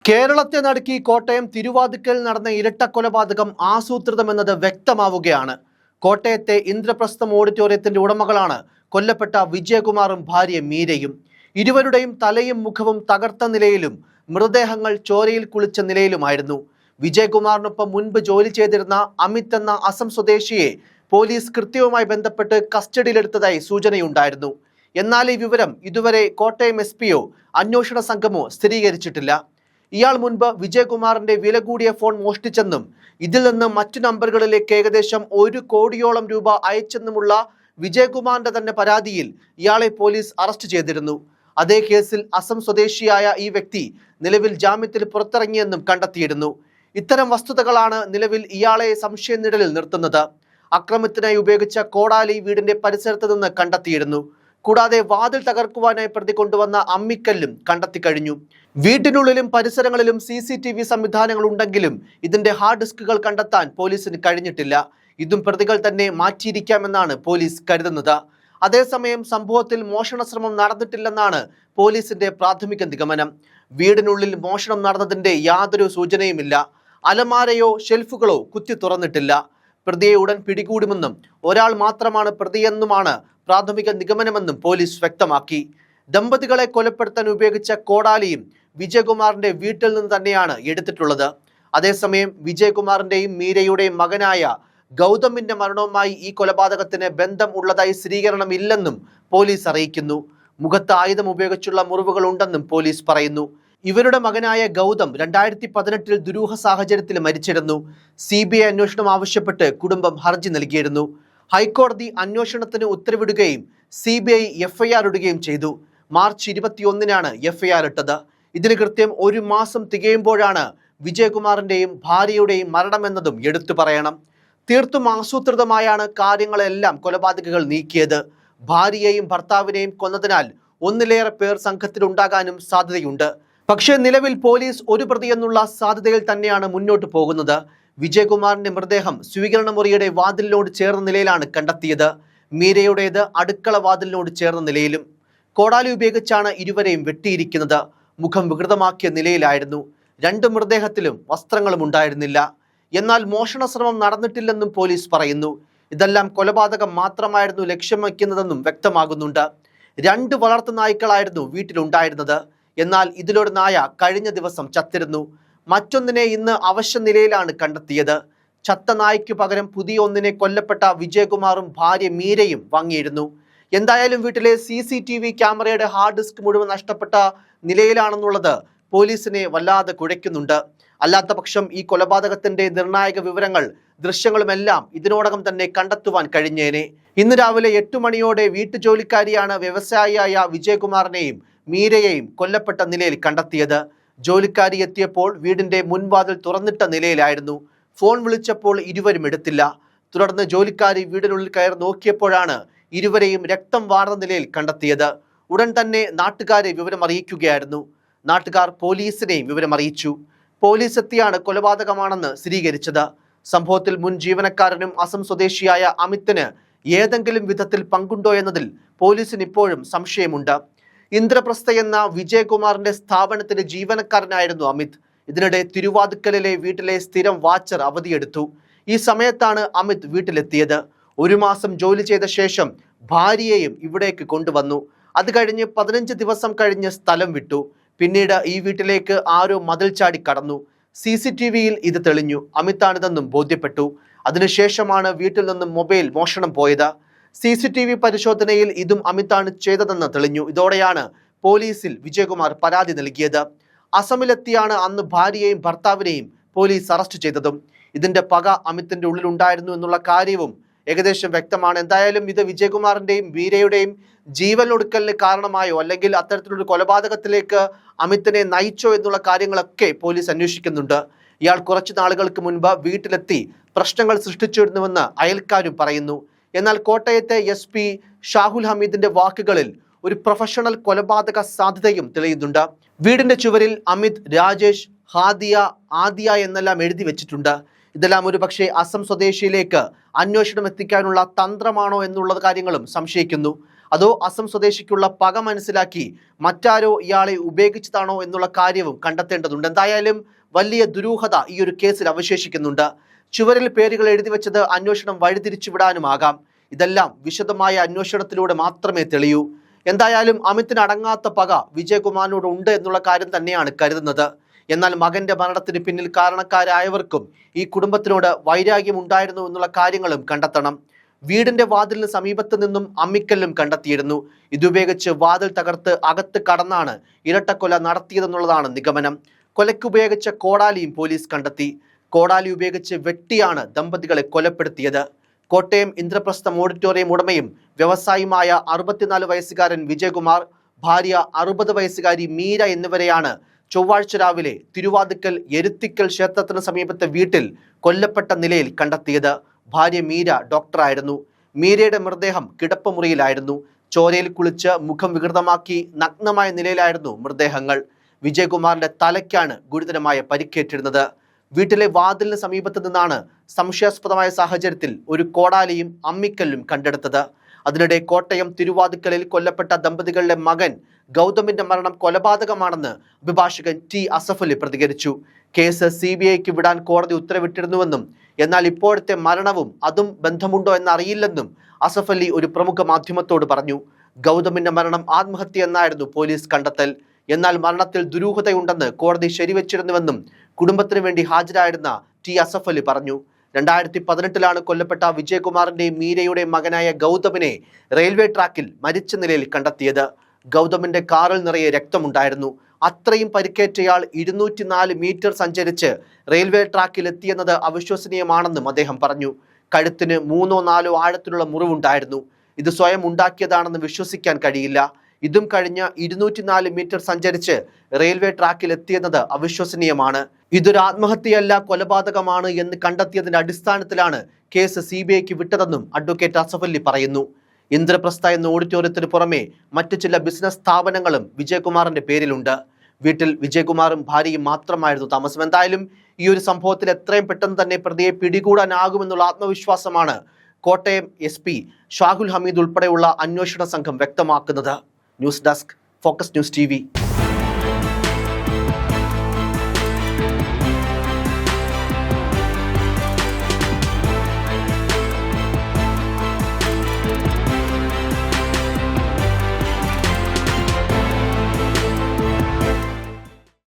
കേരളത്തെ നടുക്കി കോട്ടയം തിരുവാതുക്കൽ നടന്ന ഇരട്ടക്കൊലപാതകം ആസൂത്രിതമെന്നത് വ്യക്തമാവുകയാണ്. കോട്ടയത്തെ ഇന്ദ്രപ്രസ്ഥം ഓഡിറ്റോറിയത്തിന്റെ ഉടമകളാണ് കൊല്ലപ്പെട്ട വിജയകുമാറും ഭാര്യ മീരയും. ഇരുവരുടെയും തലയും മുഖവും തകർത്ത നിലയിലും മൃതദേഹങ്ങൾ ചോരയിൽ കുളിച്ച നിലയിലുമായിരുന്നു. വിജയകുമാറിനൊപ്പം മുൻപ് ജോലി ചെയ്തിരുന്ന അമിത് എന്ന അസം സ്വദേശിയെ പോലീസ് കൃത്യവുമായി ബന്ധപ്പെട്ട് കസ്റ്റഡിയിലെടുത്തതായി സൂചനയുണ്ടായിരുന്നു. എന്നാൽ ഈ വിവരം ഇതുവരെ കോട്ടയം SP-യോ അന്വേഷണ സംഘമോ സ്ഥിരീകരിച്ചിട്ടില്ല. ഇയാൾ മുൻപ് വിജയകുമാറിന്റെ വില കൂടിയ ഫോൺ മോഷ്ടിച്ചെന്നും ഇതിൽ നിന്ന് മറ്റു നമ്പറുകളിലേക്ക് ഏകദേശം 1 കോടിയോളം രൂപ അയച്ചെന്നുമുള്ള വിജയകുമാറിന്റെ തന്നെ പരാതിയിൽ ഇയാളെ പോലീസ് അറസ്റ്റ് ചെയ്തിരുന്നു. അതേ കേസിൽ അസം സ്വദേശിയായ ഈ വ്യക്തി നിലവിൽ ജാമ്യത്തിൽ പുറത്തിറങ്ങിയെന്നും കണ്ടെത്തിയിരുന്നു. ഇത്തരം വസ്തുതകളാണ് നിലവിൽ ഇയാളെ സംശയനിഴലിൽ നിർത്തുന്നത്. അക്രമത്തിനായി ഉപയോഗിച്ച കോടാലി വീടിന്റെ പരിസരത്ത് നിന്ന് കണ്ടെത്തിയിരുന്നു. കൂടാതെ വാതിൽ തകർക്കുവാനായി പ്രതി കൊണ്ടുവന്ന അമ്മിക്കല്ലും കണ്ടെത്തി കഴിഞ്ഞു. വീട്ടിനുള്ളിലും പരിസരങ്ങളിലും CCTV സംവിധാനങ്ങൾ ഉണ്ടെങ്കിലും ഇതിന്റെ ഹാർഡ് ഡിസ്കുകൾ കണ്ടെത്താൻ പോലീസിന് കഴിഞ്ഞിട്ടില്ല. ഇതും പ്രതികൾ തന്നെ മാറ്റിയിരിക്കാമെന്നാണ് പോലീസ് കരുതുന്നത്. അതേസമയം സംഭവത്തിൽ മോഷണ ശ്രമം നടന്നിട്ടില്ലെന്നാണ് പോലീസിന്റെ പ്രാഥമിക നിഗമനം. വീടിനുള്ളിൽ മോഷണം നടന്നതിന്റെ യാതൊരു സൂചനയുമില്ല. അലമാരയോ ഷെൽഫുകളോ കുത്തി തുറന്നിട്ടില്ല. പ്രതിയെ ഉടൻ പിടികൂടുമെന്നും ഒരാൾ മാത്രമാണ് പ്രതിയെന്നുമാണ് പ്രാഥമിക നിഗമനമെന്നും പോലീസ് വ്യക്തമാക്കി. ദമ്പതികളെ കൊലപ്പെടുത്താൻ ഉപയോഗിച്ച കോടാലിയും വിജയകുമാറിന്റെ വീട്ടിൽ നിന്ന് തന്നെയാണ് എടുത്തിട്ടുള്ളത്. അതേസമയം വിജയകുമാറിന്റെയും മീരയുടെയും മകനായ ഗൗതമിന്റെ മരണവുമായി ഈ കൊലപാതകത്തിന് ബന്ധം ഉള്ളതായി സ്ഥിരീകരണമില്ലെന്നും പോലീസ് അറിയിക്കുന്നു. മുഖത്ത് ആയുധം ഉപയോഗിച്ചുള്ള മുറിവുകൾ ഉണ്ടെന്നും പോലീസ് പറയുന്നു. ഇവരുടെ മകനായ ഗൗതം 2018 ദുരൂഹ സാഹചര്യത്തിൽ മരിച്ചിരുന്നു. CBI അന്വേഷണം ആവശ്യപ്പെട്ട് കുടുംബം ഹർജി നൽകിയിരുന്നു. ഹൈക്കോടതി അന്വേഷണത്തിന് ഉത്തരവിടുകയും CBI FIR ഇടുകയും ചെയ്തു. മാർച്ച് 21-നാണ് FIR ഇട്ടത്. ഇതിന് കൃത്യം 1 മാസം തികയുമ്പോഴാണ് വിജയകുമാറിന്റെയും ഭാര്യയുടെയും മരണമെന്നതും എടുത്തു പറയണം. തീർത്തും ആസൂത്രിതമായാണ് കാര്യങ്ങളെല്ലാം കൊലപാതകികൾ നീക്കിയത്. ഭാര്യയെയും ഭർത്താവിനെയും കൊന്നതിനാൽ ഒന്നിലേറെ പേർ സംഘത്തിലുണ്ടാകാനും സാധ്യതയുണ്ട്. പക്ഷേ നിലവിൽ പോലീസ് ഒരു പ്രതിയെന്നുള്ള സാധ്യതയിൽ തന്നെയാണ് മുന്നോട്ട് പോകുന്നത്. വിജയകുമാറിന്റെ മൃതദേഹം സ്വീകരണ മുറിയുടെ വാതിലിനോട് ചേർന്ന നിലയിലാണ് കണ്ടെത്തിയത്. മീരയുടേത് അടുക്കള വാതിലിനോട് ചേർന്ന നിലയിലും. കോടാലി ഉപയോഗിച്ചാണ് ഇരുവരെയും വെട്ടിയിരിക്കുന്നത്. മുഖം വികൃതമാക്കിയ നിലയിലായിരുന്നു. 2 മൃതദേഹത്തിലും വസ്ത്രങ്ങളും ഉണ്ടായിരുന്നില്ല. എന്നാൽ മോഷണ ശ്രമം നടന്നിട്ടില്ലെന്നും പോലീസ് പറയുന്നു. ഇതെല്ലാം കൊലപാതകം മാത്രമായിരുന്നു ലക്ഷ്യം വയ്ക്കുന്നതെന്നും വ്യക്തമാകുന്നുണ്ട്. 2 വളർത്തു നായ്ക്കളായിരുന്നു വീട്ടിലുണ്ടായിരുന്നത്. എന്നാൽ ഇതിലൊരു നായ കഴിഞ്ഞ ദിവസം ചത്തിരുന്നു. മറ്റൊന്നിനെ ഇന്ന് അവശ്യ നിലയിലാണ് കണ്ടെത്തിയത്. ചത്ത നായ്ക്കു പകരം പുതിയ ഒന്നിനെ കൊല്ലപ്പെട്ട വിജയകുമാറും ഭാര്യ മീരയും വാങ്ങിയിരുന്നു. എന്തായാലും വീട്ടിലെ CCTV ക്യാമറയുടെ ഹാർഡ് ഡിസ്ക് മുഴുവൻ നഷ്ടപ്പെട്ട നിലയിലാണെന്നുള്ളത് പോലീസിനെ വല്ലാതെ കുഴയ്ക്കുന്നുണ്ട്. അല്ലാത്ത പക്ഷം ഈ കൊലപാതകത്തിന്റെ നിർണായക വിവരങ്ങൾ ദൃശ്യങ്ങളുമെല്ലാം ഇതിനോടകം തന്നെ കണ്ടെത്തുവാൻ കഴിഞ്ഞേനെ. ഇന്ന് രാവിലെ 8 മണിയോടെ വീട്ടുജോലിക്കാരിയാണ് വ്യവസായിയായ വിജയകുമാറിനെയും മീരയെയും കൊല്ലപ്പെട്ട നിലയിൽ കണ്ടെത്തിയത്. ജോലിക്കാരി എത്തിയപ്പോൾ വീടിന്റെ മുൻവാതിൽ തുറന്നിട്ട നിലയിലായിരുന്നു. ഫോൺ വിളിച്ചപ്പോൾ ഇരുവരും എടുത്തില്ല. തുടർന്ന് ജോലിക്കാരി വീടിനുള്ളിൽ കയറി നോക്കിയപ്പോഴാണ് ഇരുവരെയും രക്തം വാർന്ന നിലയിൽ കണ്ടെത്തിയത്. ഉടൻ തന്നെ നാട്ടുകാരെ വിവരം അറിയിക്കുകയായിരുന്നു. നാട്ടുകാർ പോലീസിനെയും വിവരം അറിയിച്ചു. പോലീസ് എത്തിയാണ് കൊലപാതകമാണെന്ന് സ്ഥിരീകരിച്ചത്. സംഭവത്തിൽ മുൻ ജീവനക്കാരനും അസം സ്വദേശിയായ അമിത്തിന് ഏതെങ്കിലും വിധത്തിൽ പങ്കുണ്ടോ എന്നതിൽ പോലീസിന് ഇപ്പോഴും സംശയമുണ്ട്. ഇന്ദ്രപ്രസ്ഥ എന്ന വിജയകുമാറിന്റെ സ്ഥാപനത്തിലെ ജീവനക്കാരനായിരുന്നു അമിത്. ഇതിനിടെ തിരുവാതുക്കലിലെ വീട്ടിലെ സ്ഥിരം വാച്ചർ അവധിയെടുത്തു. ഈ സമയത്താണ് അമിത് വീട്ടിലെത്തിയത്. 1 മാസം ജോലി ചെയ്ത ശേഷം ഭാര്യയെയും ഇവിടേക്ക് കൊണ്ടുവന്നു. അത് കഴിഞ്ഞ് 15 ദിവസം കഴിഞ്ഞ് സ്ഥലം വിട്ടു. പിന്നീട് ഈ വീട്ടിലേക്ക് ആരോ മതിൽ ചാടി കടന്നു. CCTV-യിൽ ഇത് തെളിഞ്ഞു. അമിതാണിതെന്നും ബോധ്യപ്പെട്ടു. അതിനുശേഷമാണ് വീട്ടിൽ നിന്നും മൊബൈൽ മോഷണം പോയത്. CCTV പരിശോധനയിൽ ഇതും അമിതാണ് ചെയ്തതെന്ന് തെളിഞ്ഞു. ഇതോടെയാണ് പോലീസിൽ വിജയകുമാർ പരാതി നൽകിയത്. അസമിലെത്തിയാണ് അന്ന് ഭാര്യയെയും ഭർത്താവിനെയും പോലീസ് അറസ്റ്റ് ചെയ്തതും. ഇതിന്റെ പക അമിത്തിന്റെ ഉള്ളിലുണ്ടായിരുന്നു എന്നുള്ള കാര്യവും ഏകദേശം വ്യക്തമാണ്. എന്തായാലും ഇത് വിജയകുമാറിന്റെയും മീരയുടെയും ജീവനൊടുക്കലിന് കാരണമായോ അല്ലെങ്കിൽ അത്തരത്തിലൊരു കൊലപാതകത്തിലേക്ക് അമിത്തിനെ നയിച്ചോ എന്നുള്ള കാര്യങ്ങളൊക്കെ പോലീസ് അന്വേഷിക്കുന്നുണ്ട്. ഇയാൾ കുറച്ചു നാളുകൾക്ക് മുൻപ് വീട്ടിലെത്തി പ്രശ്നങ്ങൾ സൃഷ്ടിച്ചിരുന്നുവെന്ന് അയൽക്കാരും പറയുന്നു. എന്നാൽ കോട്ടയത്തെ SP ഷാഹുൽ ഹമീദിന്റെ വാക്കുകളിൽ ഒരു പ്രൊഫഷണൽ കൊലപാതക സാധ്യതയും തെളിയുന്നുണ്ട്. വീടിന്റെ ചുവരിൽ അമിത്, രാജേഷ്, ഹാദിയ, ആദിയ എന്നെല്ലാം എഴുതി വെച്ചിട്ടുണ്ട്. ഇതെല്ലാം ഒരു പക്ഷേ അസം സ്വദേശിയിലേക്ക് അന്വേഷണം എത്തിക്കാനുള്ള തന്ത്രമാണോ എന്നുള്ള കാര്യങ്ങളും സംശയിക്കുന്നു. അതോ അസം സ്വദേശിക്കുള്ള പക മനസ്സിലാക്കി മറ്റാരോ ഇയാളെ ഉപേക്ഷിച്ചതാണോ എന്നുള്ള കാര്യവും കണ്ടെത്തേണ്ടതുണ്ട്. എന്തായാലും വലിയ ദുരൂഹത ഈ ഒരു കേസിൽ അവശേഷിക്കുന്നുണ്ട്. ചുവരിൽ പേരുകൾ എഴുതി വെച്ചത് അന്വേഷണം വഴിതിരിച്ചുവിടാനുമാകാം. ഇതെല്ലാം വിശദമായ അന്വേഷണത്തിലൂടെ മാത്രമേ തെളിയൂ. എന്തായാലും അമിത്തിന് അടങ്ങാത്ത പക വിജയകുമാറിനോട് ഉണ്ട് എന്നുള്ള കാര്യം തന്നെയാണ് കരുതുന്നത്. എന്നാൽ മകന്റെ മരണത്തിന് പിന്നിൽ കാരണക്കാരായവർക്കും ഈ കുടുംബത്തിനോട് വൈരാഗ്യം ഉണ്ടായിരുന്നു എന്നുള്ള കാര്യങ്ങളും കണ്ടെത്തണം. വീടിന്റെ വാതിലിന് സമീപത്ത് നിന്നും അമ്മിക്കല്ലും കണ്ടെത്തിയിരുന്നു. ഇതുപയോഗിച്ച് വാതിൽ തകർത്ത് അകത്ത് കടന്നാണ് ഇരട്ടക്കൊല നടത്തിയതെന്നുള്ളതാണ് നിഗമനം. കൊലയ്ക്കുപയോഗിച്ച കോടാലിയും പോലീസ് കണ്ടെത്തി. കോടാലി ഉപയോഗിച്ച് വെട്ടിയാണ് ദമ്പതികളെ കൊലപ്പെടുത്തിയത്. കോട്ടയം ഇന്ദ്രപ്രസ്ഥം ഓഡിറ്റോറിയം ഉടമയും വ്യവസായിയുമായ 64 വയസ്സുകാരൻ വിജയകുമാർ, ഭാര്യ 60 വയസ്സുകാരി മീര എന്നിവരെയാണ് ചൊവ്വാഴ്ച രാവിലെ തിരുവാതുക്കൽ എരുത്തിക്കൽ ക്ഷേത്രത്തിന് സമീപത്തെ വീട്ടിൽ കൊല്ലപ്പെട്ട നിലയിൽ കണ്ടെത്തിയത്. ഭാര്യ മീര ഡോക്ടറായിരുന്നു. മീരയുടെ മൃതദേഹം കിടപ്പുമുറിയിലായിരുന്നു. ചോരയിൽ കുളിച്ച് മുഖം വികൃതമാക്കി നഗ്നമായ നിലയിലായിരുന്നു മൃതദേഹങ്ങൾ. വിജയകുമാറിന്റെ തലയ്ക്കാണ് ഗുരുതരമായ പരിക്കേറ്റിരുന്നത്. വീട്ടിലെ വാതിലിന് സമീപത്ത് നിന്നാണ് സംശയാസ്പദമായ സാഹചര്യത്തിൽ ഒരു കോടാലിയും അമ്മിക്കല്ലും കണ്ടെടുത്തത്. അതിനിടെ കോട്ടയം തിരുവാതുക്കലിൽ കൊല്ലപ്പെട്ട ദമ്പതികളുടെ മകൻ ഗൗതമിന്റെ മരണം കൊലപാതകമാണെന്ന് അഭിഭാഷകൻ ടി അസഫലി പ്രതികരിച്ചു. കേസ് CBIക്ക് വിടാൻ കോടതി ഉത്തരവിട്ടിരുന്നുവെന്നും എന്നാൽ ഇപ്പോഴത്തെ മരണവും അതും ബന്ധമുണ്ടോ എന്നറിയില്ലെന്നും അസഫലി ഒരു പ്രമുഖ മാധ്യമത്തോട് പറഞ്ഞു. ഗൗതമിന്റെ മരണം ആത്മഹത്യ എന്നായിരുന്നു പോലീസ് കണ്ടെത്തൽ. എന്നാൽ മരണത്തിൽ ദുരൂഹതയുണ്ടെന്ന് കോടതി ശരിവെച്ചിരുന്നുവെന്നും കുടുംബത്തിന് വേണ്ടി ഹാജരായിരുന്ന ടി അസഫലി പറഞ്ഞു. 2018 കൊല്ലപ്പെട്ട വിജയകുമാറിന്റെയും മീരയുടെയും മകനായ ഗൗതമിനെ റെയിൽവേ ട്രാക്കിൽ മരിച്ച നിലയിൽ കണ്ടെത്തിയത്. ഗൗതമിന്റെ കാറിൽ നിറയെ രക്തമുണ്ടായിരുന്നു. അത്രയും പരിക്കേറ്റയാൾ 204 മീറ്റർ സഞ്ചരിച്ച് റെയിൽവേ ട്രാക്കിൽ എത്തിയെന്നത് അവിശ്വസനീയമാണെന്നും അദ്ദേഹം പറഞ്ഞു. കഴുത്തിന് 3-4 ആഴത്തിലുള്ള മുറിവുണ്ടായിരുന്നു. ഇത് സ്വയം ഉണ്ടാക്കിയതാണെന്ന് വിശ്വസിക്കാൻ കഴിയില്ല. ഇതും കഴിഞ്ഞ് 204 മീറ്റർ സഞ്ചരിച്ച് റെയിൽവേ ട്രാക്കിൽ എത്തിയെന്നത് അവിശ്വസനീയമാണ്. ഇതൊരു ആത്മഹത്യയല്ല, കൊലപാതകമാണ് എന്ന് കണ്ടെത്തിയതിന്റെ അടിസ്ഥാനത്തിലാണ് കേസ് CBIക്ക് വിട്ടതെന്നും അഡ്വക്കേറ്റ് അസഫലി പറയുന്നു. ഇന്ദ്രപ്രസ്ഥ എന്ന ഓഡിറ്റോറിയത്തിന് പുറമെ മറ്റു ചില ബിസിനസ് സ്ഥാപനങ്ങളും വിജയകുമാറിന്റെ പേരിലുണ്ട്. വീട്ടിൽ വിജയകുമാറും ഭാര്യയും മാത്രമായിരുന്നു താമസം. എന്തായാലും ഈ ഒരു സംഭവത്തിൽ എത്രയും പെട്ടെന്ന് തന്നെ പ്രതിയെ പിടികൂടാനാകുമെന്നുള്ള ആത്മവിശ്വാസമാണ് കോട്ടയം SP ഷാഹുൽ ഹമീദ് ഉൾപ്പെടെയുള്ള അന്വേഷണ സംഘം വ്യക്തമാക്കുന്നത്. News desk, focus news TV.